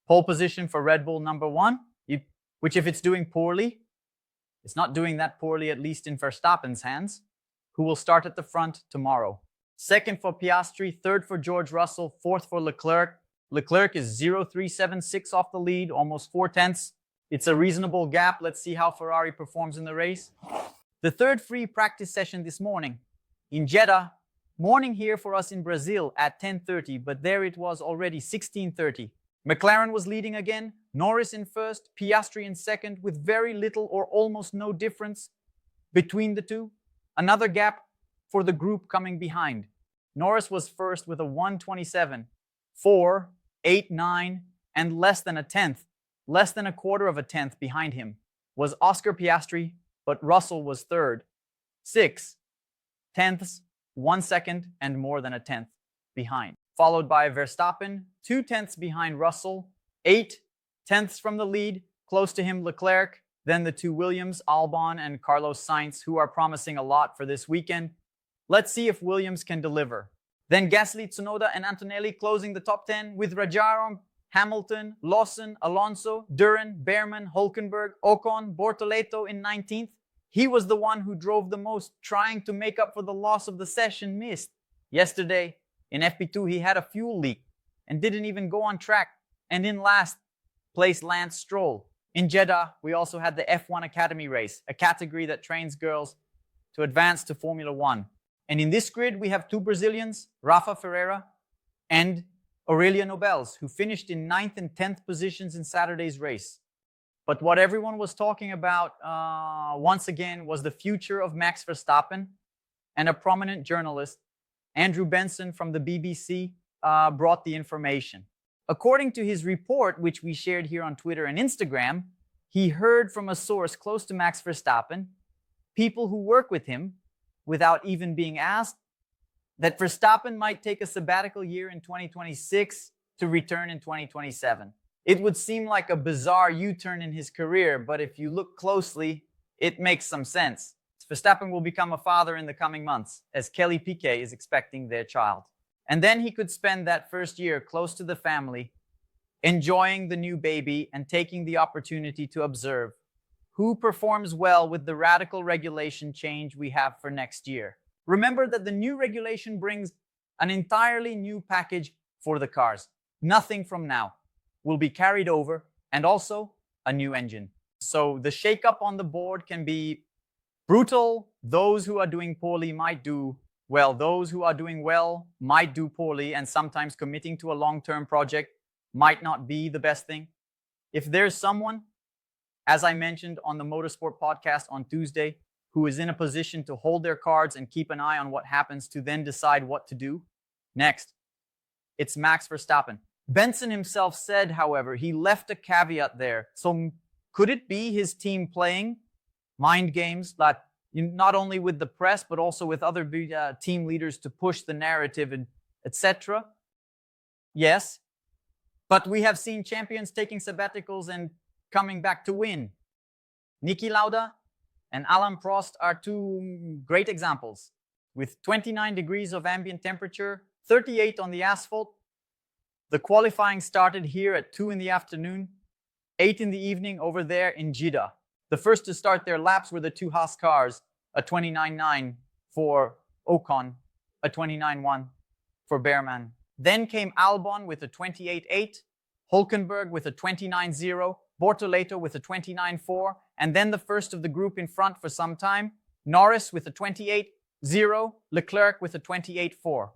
Pole position for Red Bull number 1, which if it's doing poorly, it's not doing that poorly, at least in Verstappen's hands, who will start at the front tomorrow. Second for Piastri, third for George Russell, fourth for Leclerc. Leclerc is 0.376 off the lead, almost 0.4. It's a reasonable gap. Let's see how Ferrari performs in the race. The third free practice session this morning in Jeddah. Morning here for us in Brazil at 10:30, but there it was already 16:30. McLaren was leading again, Norris in first, Piastri in second, with very little or almost no difference between the two. Another gap for the group coming behind. Norris was first with a 1:27, 4, 8, 9, and less than a tenth, less than a quarter of a tenth behind him was Oscar Piastri, but Russell was third, 6 tenths, 1 second, and more than a tenth behind. Followed by Verstappen, 2 tenths behind Russell, 8 tenths from the lead, close to him Leclerc, then the two Williams, Albon and Carlos Sainz, who are promising a lot for this weekend. Let's see if Williams can deliver. Then Gasly, Tsunoda and Antonelli closing the top 10 with Rajaram, Hamilton, Lawson, Alonso, Duran, Behrman, Hülkenberg, Ocon, Bortoleto in 19th. He was the one who drove the most, trying to make up for the loss of the session missed. Yesterday, in FP2, he had a fuel leak and didn't even go on track. And in last place, Lance Stroll. In Jeddah, we also had the F1 Academy race, a category that trains girls to advance to Formula 1. And in this grid, we have two Brazilians, Rafa Ferreira and Aurelia Nobels, who finished in 9th and 10th positions in Saturday's race. But what everyone was talking about once again was the future of Max Verstappen, and a prominent journalist, Andrew Benson from the BBC, brought the information. According to his report, which we shared here on Twitter and Instagram, he heard from a source close to Max Verstappen, people who work with him, without even being asked, that Verstappen might take a sabbatical year in 2026 to return in 2027. It would seem like a bizarre U-turn in his career, but if you look closely, it makes some sense. Verstappen will become a father in the coming months, as 𝘾𝙤𝙤𝙤 is expecting their child. And then he could spend that first year close to the family, enjoying the new baby and taking the opportunity to observe who performs well with the radical regulation change we have for next year. Remember that the new regulation brings an entirely new package for the cars. Nothing from now will be carried over, and also a new engine. So the shake-up on the board can be brutal. Those who are doing poorly might do well. Those who are doing well might do poorly, and sometimes committing to a long-term project might not be the best thing. If there's someone, as I mentioned on the Motorsport podcast on Tuesday, who is in a position to hold their cards and keep an eye on what happens to then decide what to do next, it's Max Verstappen. Benson himself said, however, he left a caveat there. So could it be his team playing mind games, that not only with the press, but also with other team leaders to push the narrative, and etc.? Yes. But we have seen champions taking sabbaticals and coming back to win. Niki Lauda and Alain Prost are two great examples. With 29 degrees of ambient temperature, 38 on the asphalt, the qualifying started here at 2 in the afternoon, 8 in the evening over there in Jeddah. The first to start their laps were the two Haas cars, a 29.9 for Ocon, a 29.1 for Behrman. Then came Albon with a 28.8, Hülkenberg with a 29.0, Bortoleto with a 29.4, and then the first of the group in front for some time, Norris with a 28.0, Leclerc with a 28.4.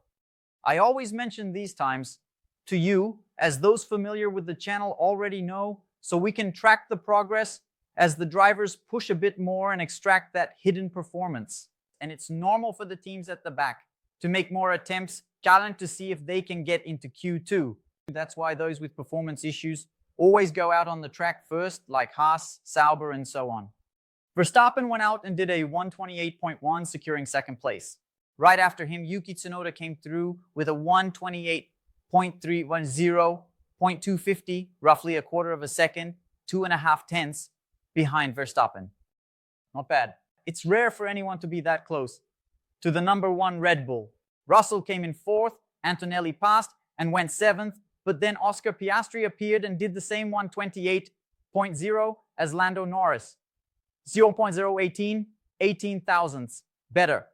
I always mention these times to you, as those familiar with the channel already know, so we can track the progress as the drivers push a bit more and extract that hidden performance. And it's normal for the teams at the back to make more attempts, challenge to see if they can get into Q2. That's why those with performance issues always go out on the track first, like Haas, Sauber, and so on. Verstappen went out and did a 128.1, securing second place. Right after him, Yuki Tsunoda came through with a 128.310, 0.250, roughly a quarter of a second, 2.5 tenths behind Verstappen. Not bad. It's rare for anyone to be that close to the number 1 Red Bull. Russell came in 4th, Antonelli passed and went 7th, but then Oscar Piastri appeared and did the same 1:28.0 as Lando Norris. 0.018, 18 thousandths better.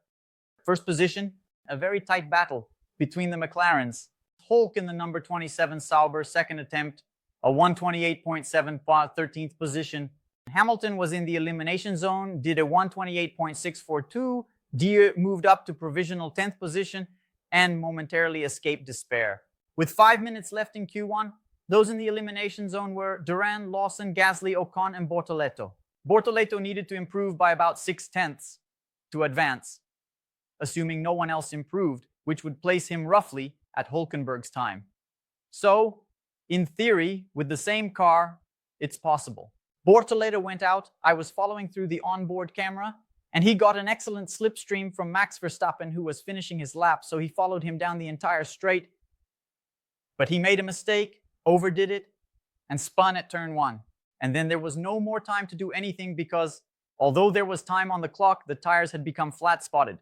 First position, a very tight battle between the McLarens. Hulk in the number 27 Sauber, second attempt, a 1:28.7, 13th position. Hamilton was in the elimination zone, did a 1:28.642. Ďear moved up to provisional 10th position and momentarily escaped despair. With 5 minutes left in Q1, those in the elimination zone were Durand, Lawson, Gasly, Ocon, and Bortoleto. Bortoleto needed to improve by about 6/10 to advance, assuming no one else improved, which would place him roughly at Hülkenberg's time. So, in theory, with the same car, it's possible. Bortoleto went out. I was following through the onboard camera, and he got an excellent slipstream from Max Verstappen, who was finishing his lap, so he followed him down the entire straight. But he made a mistake, overdid it, and spun at turn 1. And then there was no more time to do anything because, although there was time on the clock, the tires had become flat-spotted.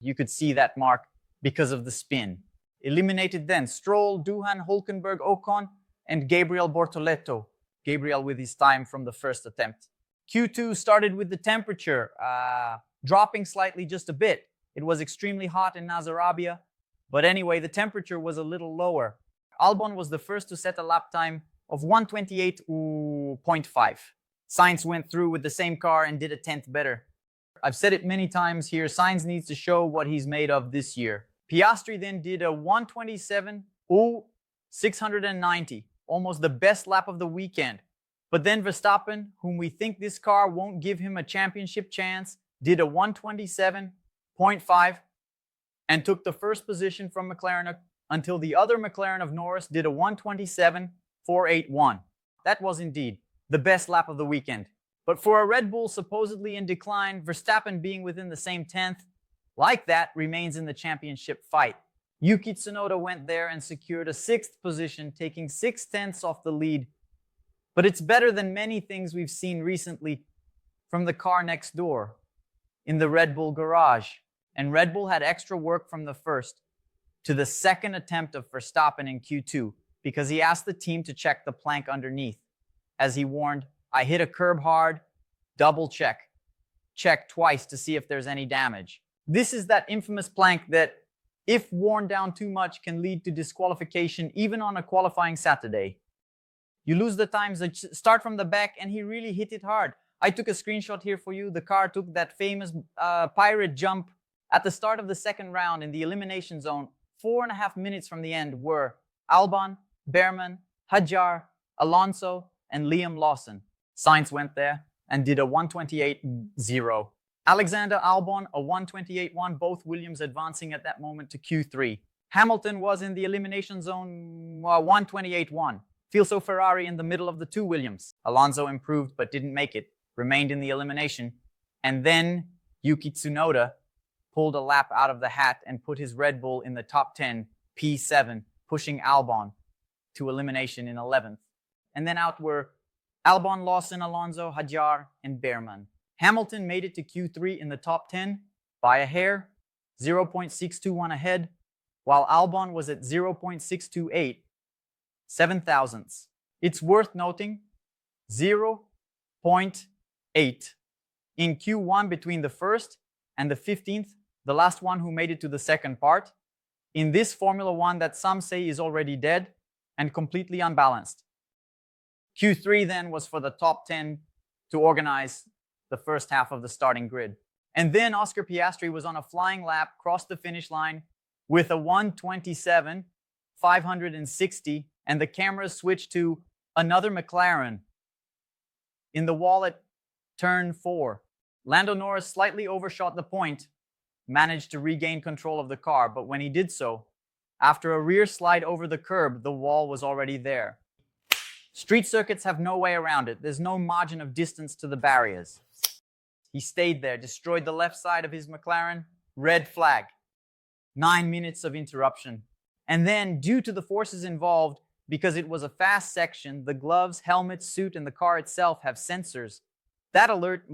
You could see that mark because of the spin. Eliminated then Stroll, Doohan, Hülkenberg, Ocon, and Gabriel Bortoleto. Gabriel with his time from the first attempt. Q2 started with the temperature dropping slightly just a bit. It was extremely hot in Saudi Arabia, but anyway, the temperature was a little lower. Albon was the first to set a lap time of 1:28.5. Sainz went through with the same car and did a 10th better. I've said it many times here, Sainz needs to show what he's made of this year. Piastri then did a 1:27.690, almost the best lap of the weekend. But then Verstappen, whom we think this car won't give him a championship chance, did a 1:27.5 and took the first position from McLaren until the other McLaren of Norris did a 1:27.481. That was indeed the best lap of the weekend. But for a Red Bull supposedly in decline, Verstappen being within the same 10th, like that, remains in the championship fight. Yuki Tsunoda went there and secured a 6th position, taking 6/10 off the lead. But it's better than many things we've seen recently from the car next door in the Red Bull garage. And Red Bull had extra work from the first to the second attempt of Verstappen in Q2 because he asked the team to check the plank underneath. As he warned, I hit a curb hard, double check. Check twice to see if there's any damage. This is that infamous plank that, if worn down too much, can lead to disqualification even on a qualifying Saturday. You lose the times, start from the back, and he really hit it hard. I took a screenshot here for you. The car took that famous pirate jump at the start of the second round in the elimination zone. 4.5 minutes from the end were Albon, Behrman, Hadjar, Alonso, and Liam Lawson. Sainz went there and did a 1:28.0. Alexander Albon, a 1:28.1, both Williams advancing at that moment to Q3. Hamilton was in the elimination zone, 1:28.1. Filso Ferrari in the middle of the two Williams. Alonso improved but didn't make it, remained in the elimination. And then Yuki Tsunoda pulled a lap out of the hat and put his Red Bull in the top 10, P7, pushing Albon to elimination in 11th. And then out were Albon, Lawson, Alonso, Hadjar, and Behrman. Hamilton made it to Q3 in the top 10 by a hair, 0.621 ahead, while Albon was at 0.628, 7 thousandths. It's worth noting 0.8 in Q1 between the first and the 15th, the last one who made it to the second part, in this Formula One that some say is already dead and completely unbalanced. Q3 then was for the top 10 to organize the first half of the starting grid. And then Oscar Piastri was on a flying lap, crossed the finish line with a 1:27.560, and the cameras switched to another McLaren in the wall at turn 4. Lando Norris slightly overshot the point, managed to regain control of the car, but when he did so, after a rear slide over the curb, the wall was already there. Street circuits have no way around it. There's no margin of distance to the barriers. He stayed there, destroyed the left side of his McLaren, red flag. 9 minutes of interruption. And then, due to the forces involved, because it was a fast section, the gloves, helmet, suit, and the car itself have sensors. That alert,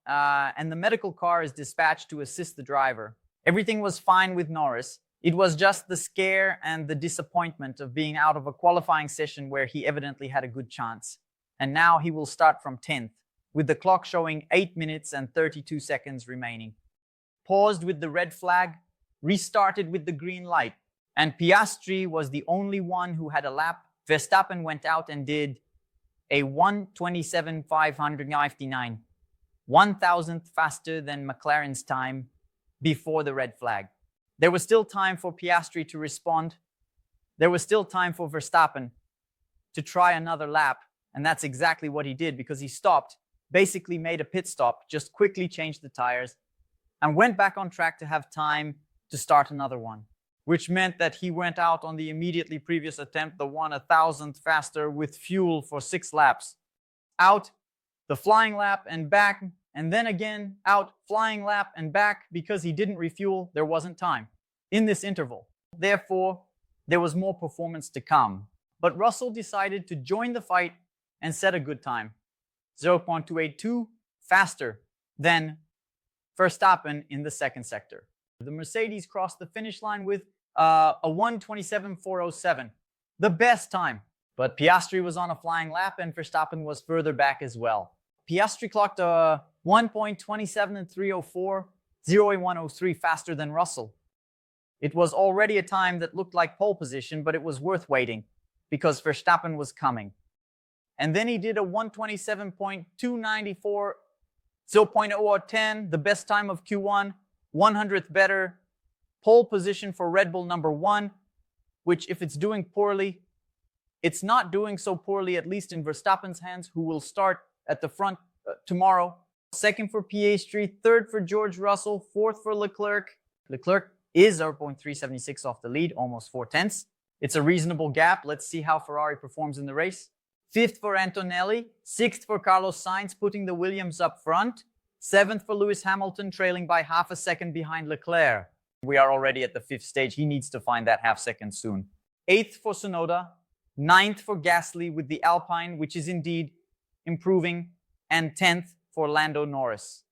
and the medical car is dispatched to assist the driver. Everything was fine with Norris. It was just the scare and the disappointment of being out of a qualifying session where he evidently had a good chance. And now he will start from 10th, with the clock showing 8 minutes and 32 seconds remaining. Paused with the red flag, restarted with the green light, and Piastri was the only one who had a lap. Verstappen went out and did a 1:27.500 1,000th faster than McLaren's time before the red flag. There was still time for Piastri to respond. There was still time for Verstappen to try another lap, and that's exactly what he did, because he stopped, basically made a pit stop, just quickly changed the tires, and went back on track to have time to start another one, which meant that he went out on the immediately previous attempt, the 1,000th faster, with fuel for 6 laps. Out, the flying lap and back, and then again out, flying lap and back, because he didn't refuel. There wasn't time in this interval. Therefore, there was more performance to come. But Russell decided to join the fight and set a good time, 0.282 faster than Verstappen in the second sector. The Mercedes crossed the finish line with a 1:27.407, the best time. But Piastri was on a flying lap and Verstappen was further back as well. Piastri clocked a 1.27.304, 0.103 faster than Russell. It was already a time that looked like pole position, but it was worth waiting because Verstappen was coming. And then he did a 1:27.294, 0.010, the best time of Q1, 100th better, pole position for Red Bull #1, which if it's doing poorly, it's not doing so poorly, at least in Verstappen's hands, who will start at the front tomorrow. Second for Piastri, third for George Russell, fourth for Leclerc. Leclerc is 0.376 off the lead, almost 4/10. It's a reasonable gap. Let's see how Ferrari performs in the race. Fifth for Antonelli, sixth for Carlos Sainz, putting the Williams up front. Seventh for Lewis Hamilton, trailing by half a second behind Leclerc. We are already at the 5th stage. He needs to find that half second soon. Eighth for Tsunoda, ninth for Gasly with the Alpine, which is indeed improving, and 10th for Lando Norris.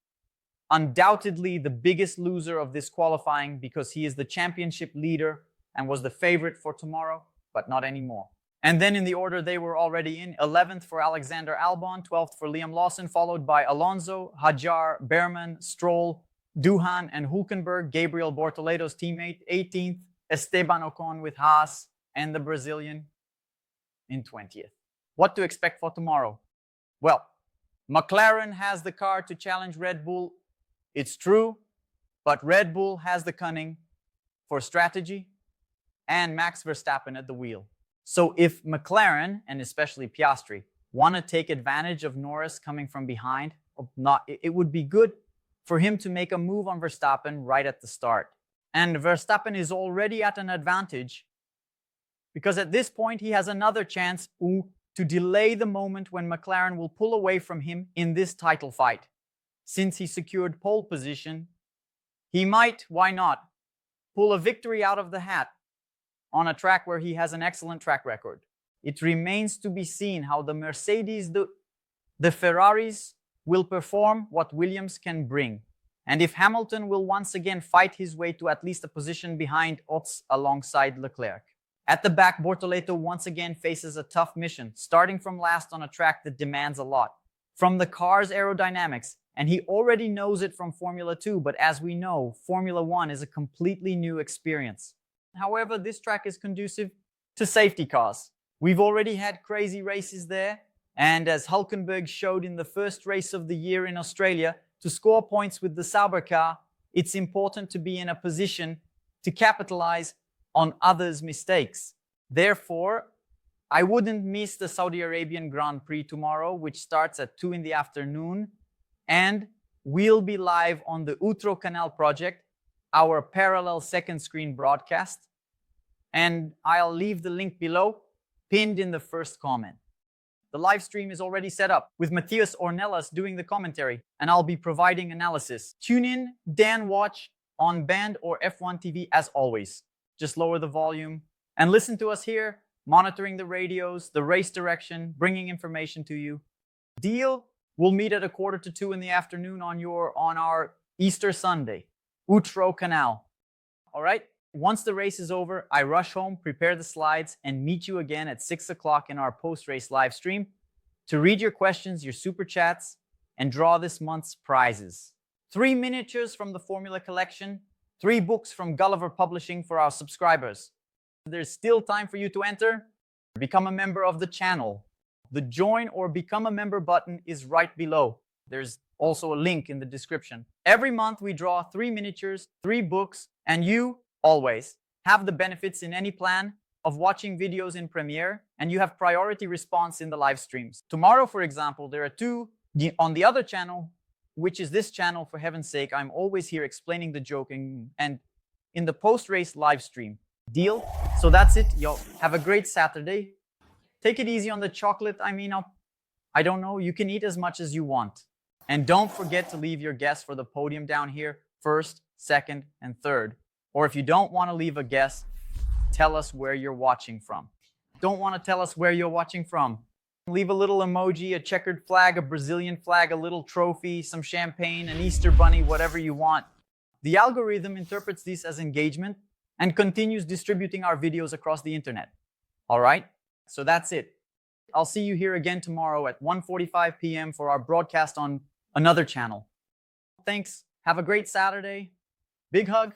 Undoubtedly the biggest loser of this qualifying because he is the championship leader and was the favorite for tomorrow, but not anymore. And then in the order they were already in, 11th for Alexander Albon, 12th for Liam Lawson, followed by Alonso, Hadjar, Behrman, Stroll, Doohan, and Hülkenberg, Gabriel Bortoledo's teammate, 18th, Esteban Ocon with Haas, and the Brazilian in 20th. What to expect for tomorrow? Well, McLaren has the car to challenge Red Bull. It's true, but Red Bull has the cunning for strategy and Max Verstappen at the wheel. So if McLaren, and especially Piastri, want to take advantage of Norris coming from behind, it would be good for him to make a move on Verstappen right at the start. And Verstappen is already at an advantage because at this point he has another chance to delay the moment when McLaren will pull away from him in this title fight. Since he secured pole position, he might, why not, pull a victory out of the hat on a track where he has an excellent track record. It remains to be seen how the Mercedes, the Ferraris will perform what Williams can bring. And if Hamilton will once again fight his way to at least a position behind Ots alongside Leclerc. At the back, Bortoleto once again faces a tough mission, starting from last on a track that demands a lot from the car's aerodynamics. And he already knows it from Formula 2, but as we know, Formula 1 is a completely new experience. However, this track is conducive to safety cars. We've already had crazy races there, and as Hülkenberg showed in the first race of the year in Australia, to score points with the Sauber car, it's important to be in a position to capitalize on others' mistakes. Therefore, I wouldn't miss the Saudi Arabian Grand Prix tomorrow, which starts at 2 in the afternoon, and we'll be live on the Outro Canal project, our parallel second screen broadcast. And I'll leave the link below, pinned in the first comment. The live stream is already set up with Matthias Ornelas doing the commentary, and I'll be providing analysis. Tune in, Dan watch on Band or F1 TV as always. Just lower the volume and listen to us here, monitoring the radios, the race direction, bringing information to you. Deal? We'll meet at 1:45 in the afternoon on our Easter Sunday. Outro Canal. All right? Once the race is over, I rush home, prepare the slides, and meet you again at 6 o'clock in our post-race live stream to read your questions, your super chats, and draw this month's prizes. 3 miniatures from the Formula Collection, 3 books from Gulliver Publishing for our subscribers. There's still time for you to enter. Become a member of the channel. The join or become a member button is right below. There's also a link in the description. Every month we draw 3 miniatures, 3 books, and you always have the benefits in any plan of watching videos in Premiere, and you have priority response in the live streams. Tomorrow, for example, there are 2 on the other channel, which is this channel, for heaven's sake. I'm always here explaining the joking and in the post-race live stream. Deal? So that's it. Yo, have a great Saturday. Take it easy on the chocolate. I don't know. You can eat as much as you want. And don't forget to leave your guess for the podium down here, first, second, and third. Or if you don't want to leave a guess, tell us where you're watching from. Don't want to tell us where you're watching from? Leave a little emoji, a checkered flag, a Brazilian flag, a little trophy, some champagne, an Easter bunny, whatever you want. The algorithm interprets these as engagement and continues distributing our videos across the internet. All right? So that's it. I'll see you here again tomorrow at 1:45 p.m. for our broadcast on another channel. Thanks. Have a great Saturday. Big hug.